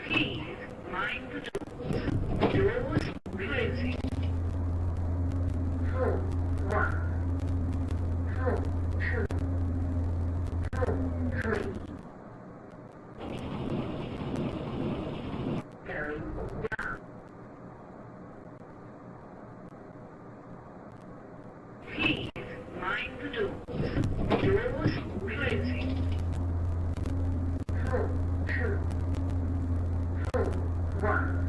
Please mind the doors. Doors closing. Floor 1. Floor 2. Floor 3. Going down. Please mind the doors. Doors closing. Floor 2. Floor 1.